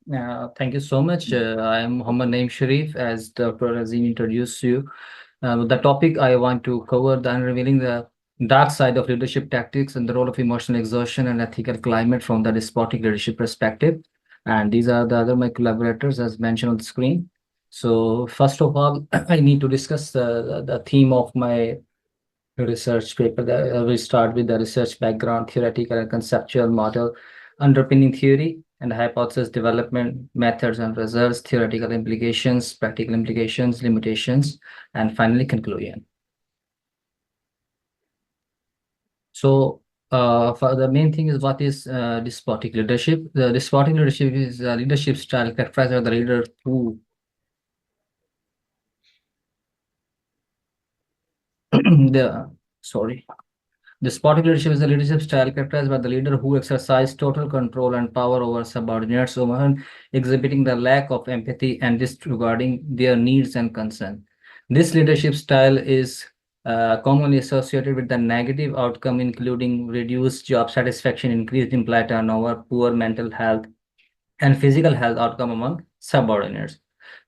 Thank you so much. I'm Muhammad Naeem Sharif, as Dr. Razin introduced you. The topic I want to cover, the unrevealing the dark side of leadership tactics and the role of emotional exhaustion and ethical climate from the despotic leadership perspective. And these are the other my collaborators as mentioned on the screen. So first of all, I need to discuss the theme of my research paper. We start with the research background, theoretical and conceptual model, underpinning theory and hypothesis development, methods and results, theoretical implications, practical implications, limitations, and finally conclusion. So for the main thing is what is despotic leadership? The despotic leadership is a leadership style characterized by the leader who the sorry. Despotic leadership is a leadership style characterized by the leader who exercises total control and power over subordinates, often exhibiting the lack of empathy and disregarding their needs and concerns. This leadership style is commonly associated with the negative outcome, including reduced job satisfaction, increased employee turnover, poor mental health, and physical health outcome among subordinates.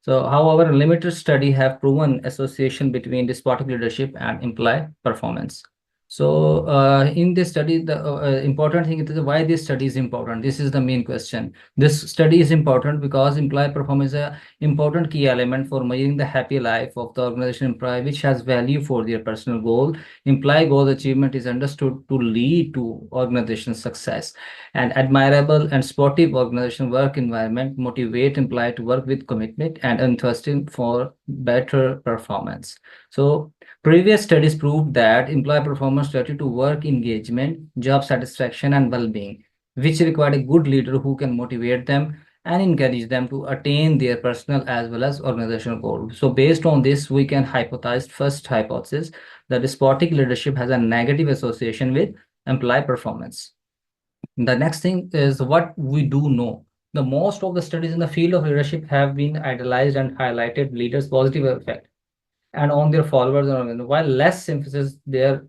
So, however, limited studies have proven association between despotic leadership and employee performance. So, in this study, the important thing is why this study is important. This is the main question. This study is important because employee performance is an important key element for measuring the happy life of the organization employee, which has value for their personal goal. Employee goal achievement is understood to lead to organization success. An admirable and sportive organization work environment motivate employee to work with commitment and enthusiasm for better performance. So previous studies proved that employee performance related to work engagement, job satisfaction, and well-being, which required a good leader who can motivate them and encourage them to attain their personal as well as organizational goals. So based on this, we can hypothesize first hypothesis that despotic leadership has a negative association with employee performance. The next thing is what we do know. The most of the studies in the field of leadership have been idealized and highlighted leaders' positive effect and on their followers, while less emphasis their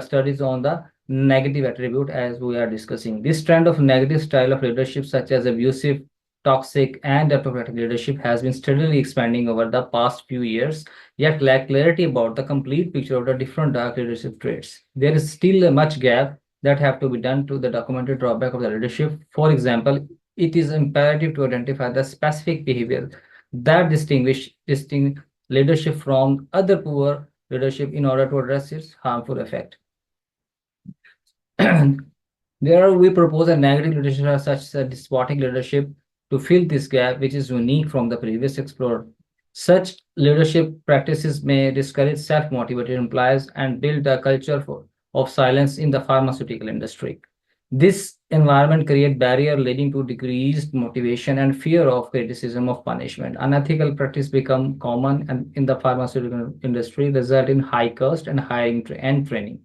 studies on the negative attribute as we are discussing. This trend of negative style of leadership, such as abusive, toxic, and autocratic leadership, has been steadily expanding over the past few years, yet lack clarity about the complete picture of the different dark leadership traits. There is still a much gap that have to be done to the documented drawback of the leadership. For example, it is imperative to identify the specific behavior that distinguish leadership from other poor leadership in order to address its harmful effect. There we propose a negative leadership such as despotic leadership to fill this gap, which is unique from the previous explored. Such leadership practices may discourage self-motivated employees and build a culture of silence in the pharmaceutical industry. This environment creates barrier leading to decreased motivation and fear of criticism of punishment. Unethical practice become common and in the pharmaceutical industry, result in high cost and hiring and training.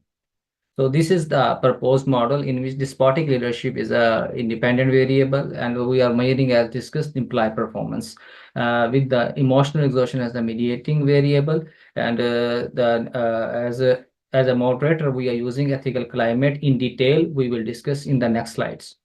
So this is the proposed model in which despotic leadership is a independent variable, and we are measuring, as discussed, employee performance with the emotional exhaustion as the mediating variable, and as a moderator, we are using ethical climate in detail. We will discuss in the next slides.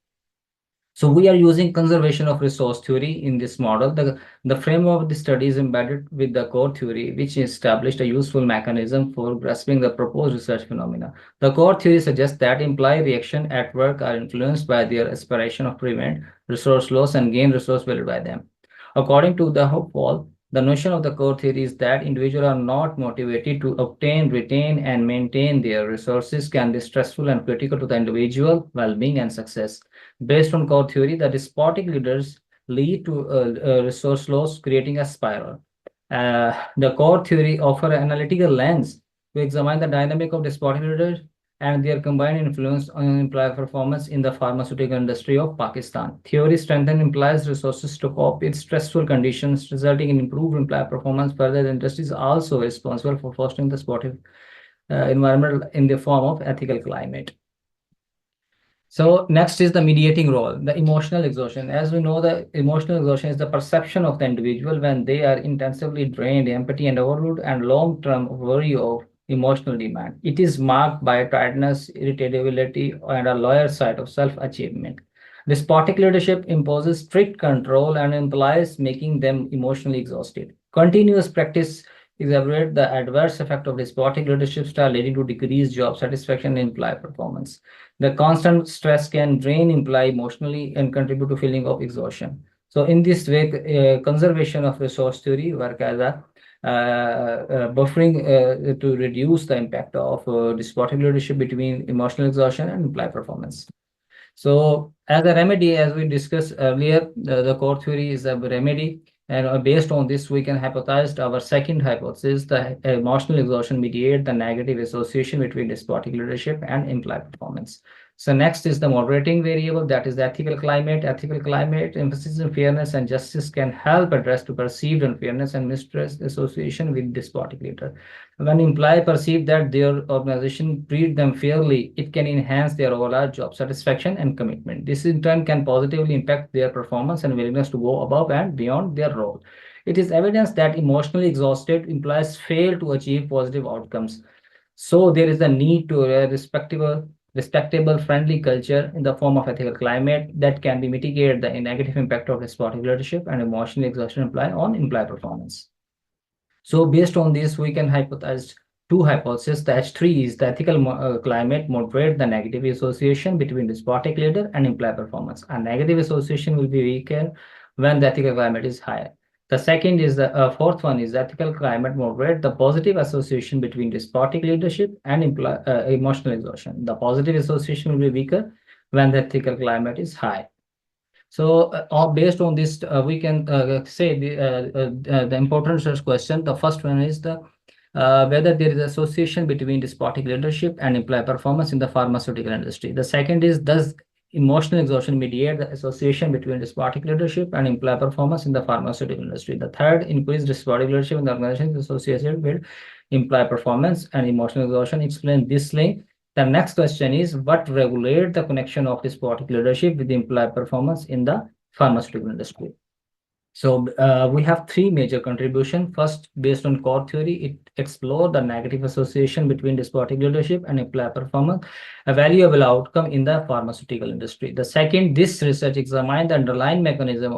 So we are using conservation of resource theory in this model. The framework of the study is embedded with the core theory, which established a useful mechanism for grasping the proposed research phenomena. The core theory suggests that employee reaction at work are influenced by their aspiration of prevent resource loss and gain resource value by them. According to the Hopewell, the notion of the core theory is that individuals are not motivated to obtain, retain, and maintain their resources can be stressful and critical to the individual well-being and success. Based on core theory, the despotic leaders lead to resource loss, creating a spiral. The core theory offers an analytical lens to examine the dynamic of despotic leaders and their combined influence on employee performance in the pharmaceutical industry of Pakistan. Theory strengthens employees' resources to cope with stressful conditions, resulting in improved employee performance. Further, the industry is also responsible for fostering the supportive environment in the form of ethical climate. So next is the mediating role, the emotional exhaustion. As we know, the emotional exhaustion is the perception of the individual when they are intensively drained, empty and overload, and long-term worry of emotional demand. It is marked by tiredness, irritability, and a lower side of self-achievement. Despotic leadership imposes strict control and implies making them emotionally exhausted. Continuous practice exacerbates the adverse effect of despotic leadership style, leading to decreased job satisfaction and employee performance. The constant stress can drain employee emotionally and contribute to feeling of exhaustion. So in this way, conservation of resource theory work as a buffering to reduce the impact of despotic leadership between emotional exhaustion and employee performance. So as a remedy, as we discussed earlier, the core theory is a remedy. And based on this, we can hypothesize our second hypothesis, the emotional exhaustion mediate the negative association between despotic leadership and employee performance. So next is the moderating variable, that is the ethical climate. Ethical climate, emphasis on fairness and justice can help address to perceived unfairness and mistrust association with despotic leader. When employees perceive that their organization treat them fairly, it can enhance their overall job satisfaction and commitment. This in turn can positively impact their performance and willingness to go above and beyond their role. It is evidence that emotionally exhausted employees fail to achieve positive outcomes. So there is a need to a respectable, friendly culture in the form of ethical climate that can be mitigated the negative impact of despotic leadership and emotional exhaustion on employee performance. So based on this, we can hypothesize two hypotheses. The H3 is the ethical climate moderate the negative association between despotic leader and employee performance. A negative association will be weaker when the ethical climate is higher. The second is the fourth one is ethical climate moderate the positive association between despotic leadership and emotional exhaustion. The positive association will be weaker when the ethical climate is high. So, based on this, we can say the important research question. The first one is the whether there is association between despotic leadership and employee performance in the pharmaceutical industry. The second is, does emotional exhaustion mediate the association between despotic leadership and employee performance in the pharmaceutical industry? The third, increased despotic leadership in the organization is associated with employee performance and emotional exhaustion. Explain this link. The next question is, what regulate the connection of despotic leadership with the employee performance in the pharmaceutical industry? So we have three major contributions. First, based on core theory, it explored the negative association between despotic leadership and employee performance, a valuable outcome in the pharmaceutical industry. The second, this research examined the underlying mechanism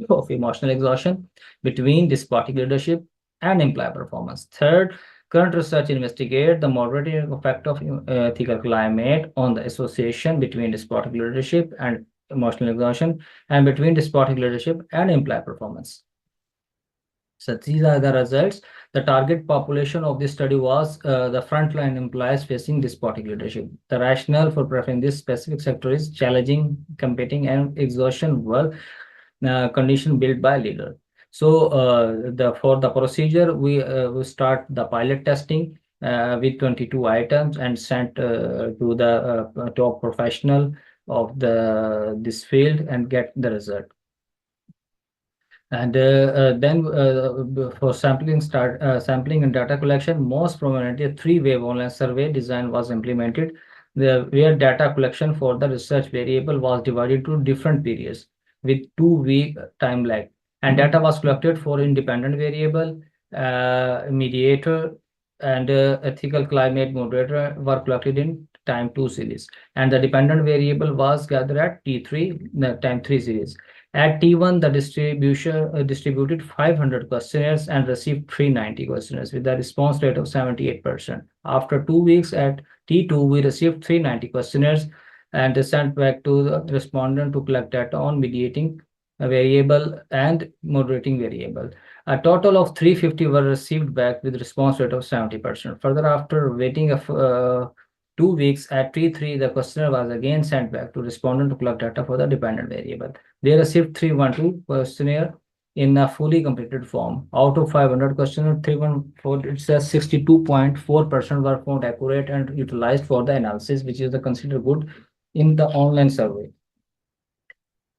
of emotional exhaustion between despotic leadership and employee performance. Third, current research investigated the moderating effect of ethical climate on the association between despotic leadership and emotional exhaustion and between despotic leadership and employee performance. So these are the results. The target population of this study was the frontline employees facing despotic leadership. The rationale for preferring this specific sector is challenging, competing, and exhaustion were condition built by leader. So for the procedure, we start the pilot testing with 22 items and sent to the top professional of this field and get the result. And then for sampling and data collection, most prominently a three-wave online survey design was implemented, where data collection for the research variable was divided to different periods with 2-week time lag. And data was collected for independent variable, mediator, and ethical climate moderator were collected in time 2 series. And the dependent variable was gathered at T3, the time 3 series. At T1, the distribution distributed 500 questionnaires and received 390 questionnaires with a response rate of 78%. After 2 weeks at T2, we received 390 questionnaires and sent back to the respondent to collect data on mediating variable and moderating variable. A total of 350 were received back with response rate of 70%. Further, after waiting 2 weeks at T3, the questionnaire was again sent back to respondent to collect data for the dependent variable. They received 312 questionnaire in a fully completed form. Out of 500 questionnaire, 314, it says 62.4% were found accurate and utilized for the analysis, which is considered good in the online survey.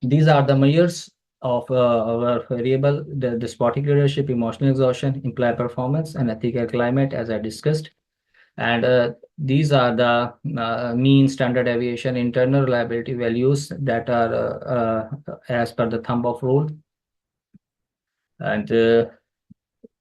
These are the measures of our variable, the despotic leadership, emotional exhaustion, employee performance, and ethical climate, as I discussed. And these are the mean, standard deviation, internal reliability values that are as per the thumb of rule. And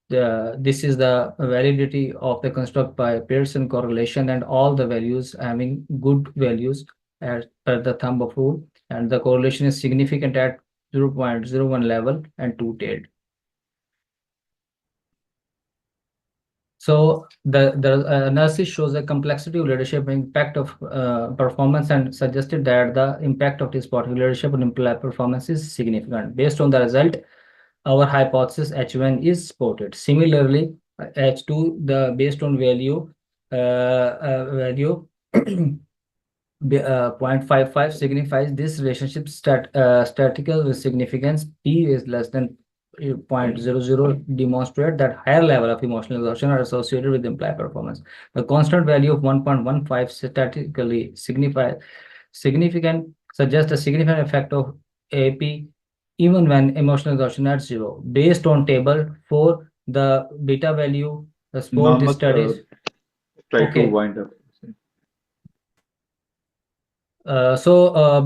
this is the validity of the construct by Pearson correlation, and all the values having good values as per the thumb of rule. and the correlation is significant at 0.01 level and two-tailed. So the analysis shows the complexity of leadership impact of performance and suggested that the impact of this particular leadership on employee performance is significant. Based on the result, our hypothesis H1 is supported. Similarly, H2, the based on value 0.55 signifies this relationship statistical significance. P is less than 0.00 demonstrate that higher level of emotional exhaustion are associated with implied performance. The constant value of 1.15 statistically significant suggests a significant effect of AP even when emotional exhaustion at 0. Based on table 4, the beta value support this studies. Try Okay. to wind up.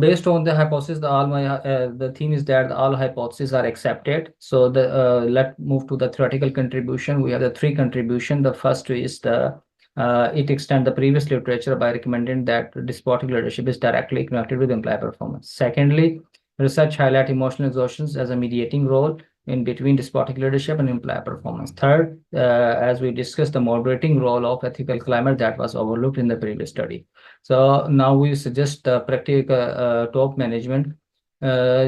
Based on the hypothesis, the theme is that all hypotheses are accepted. So let's move to the theoretical contribution. We have the three contribution. The first is it extends the previous literature by recommending that despotic leadership is directly connected with employee performance. Secondly, research highlight emotional exhaustions as a mediating role in between despotic leadership and employee performance. Third, as we discussed, the moderating role of ethical climate that was overlooked in the previous study. So now we suggest practical top management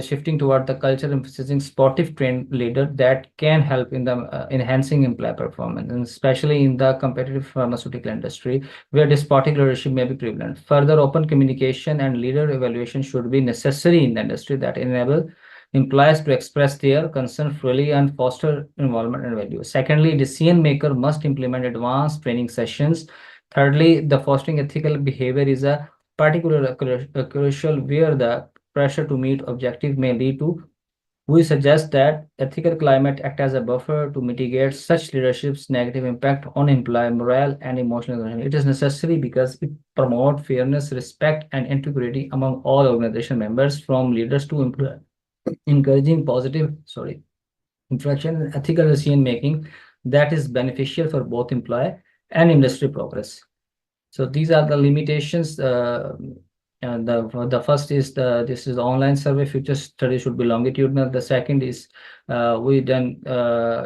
shifting toward the culture emphasizing sportive trained leader that can help in the enhancing employee performance, and especially in the competitive pharmaceutical industry where despotic leadership may be prevalent. Further, open communication and leader evaluation should be necessary in the industry that enable employees to express their concern freely and foster involvement and value. Secondly, decision maker must implement advanced training sessions. Thirdly, the fostering ethical behavior is a particular crucial where the pressure to meet objectives may lead to. We suggest that ethical climate act as a buffer to mitigate such leadership's negative impact on employee morale and emotional well. It is necessary because it promotes fairness, respect, and integrity among all organization members, from leaders to employees, encouraging positive interaction and ethical decision making that is beneficial for both employee and industry progress. So these are the limitations. And the first is this is the online survey. Future study should be longitudinal. The second is we then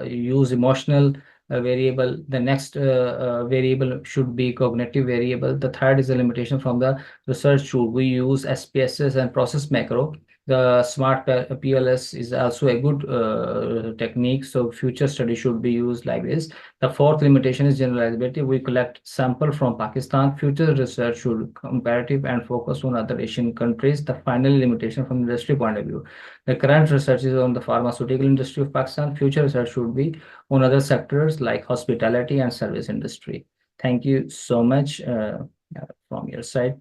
use emotional variable. The next variable should be cognitive variable. The third is a limitation from the research. Should we use SPSS and process macro? The smart PLS is also a good technique. So future study should be used like this. The fourth limitation is generalizability. We collect sample from Pakistan. Future research should comparative and focus on other Asian countries. The final limitation from industry point of view. The current research is on the pharmaceutical industry of Pakistan. Future research should be on other sectors like hospitality and service industry. Thank you so much from your side.